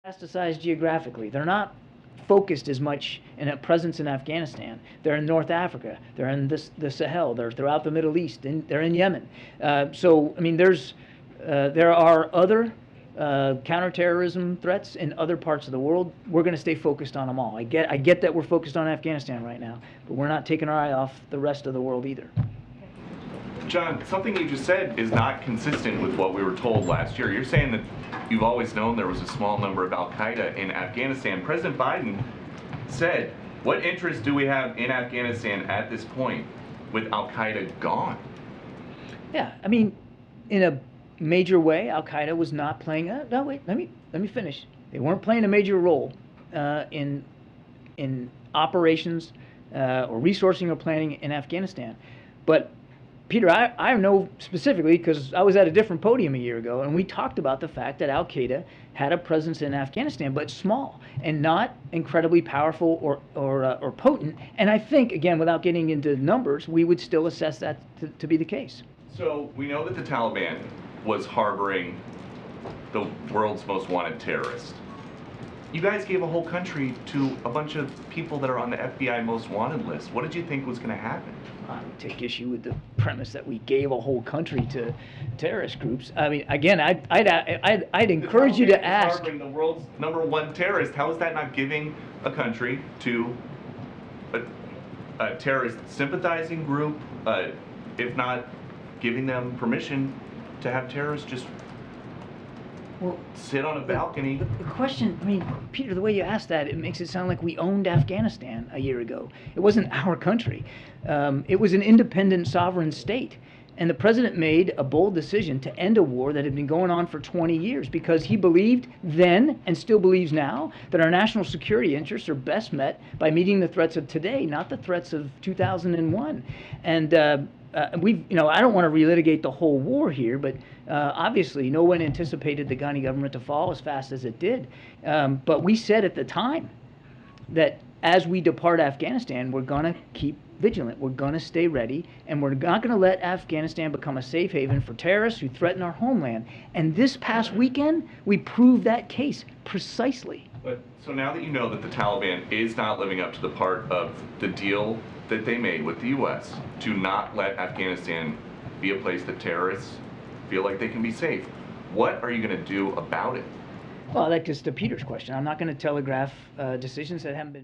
metastasized geographically. They're not focused as much in a presence in Afghanistan. They're in North Africa. They're in the Sahel. They're throughout the Middle East. They're in Yemen. So I mean, there are other counterterrorism threats in other parts of the world. We're going to stay focused on them all. I get that we're focused on Afghanistan right now, but we're not taking our eye off the rest of the world either. John, something you just said is not consistent with what we were told last year. You're saying that you've always known there was a small number of al-Qaeda in Afghanistan. President Biden said, what interest do we have in Afghanistan at this point with al-Qaeda gone? Yeah, I mean, in a major way, al-Qaeda was not playing no, wait, let me finish. They weren't playing a major role in operations or resourcing or planning in Afghanistan. But Peter, I know specifically because I was at a different podium a year ago, and we talked about the fact that al-Qaeda had a presence in Afghanistan, but small and not incredibly powerful or potent. And I think, again, without getting into numbers, we would still assess that to be the case. So we know that the Taliban was harboring the world's most wanted terrorist. You guys gave a whole country to a bunch of people that are on the FBI most wanted list. What did you think was going to happen? I would take issue with the premise that we gave a whole country to terrorist groups. I mean, again, I'd encourage you to ask. Harboring the world's #1 terrorist. How is that not giving a country to a terrorist sympathizing group, if not giving them permission to have terrorists just sit on a balcony? The question, I mean, Peter, the way you asked that, it makes it sound like we owned Afghanistan a year ago. It wasn't our country. It was an independent sovereign state. And the president made a bold decision to end a war that had been going on for 20 years because he believed then, and still believes now, that our national security interests are best met by meeting the threats of today, not the threats of 2001. And I don't want to relitigate the whole war here, but obviously no one anticipated the Ghani government to fall as fast as it did. But we said at the time that as we depart Afghanistan, we're going to keep vigilant. We're going to stay ready, and we're not going to let Afghanistan become a safe haven for terrorists who threaten our homeland. And this past weekend, we proved that case precisely. But so now that you know that the Taliban is not living up to the part of the deal that they made with the U.S. to not let Afghanistan be a place that terrorists feel like they can be safe, what are you going to do about it? Well, that gets to Peter's question. I'm not going to telegraph decisions that haven't been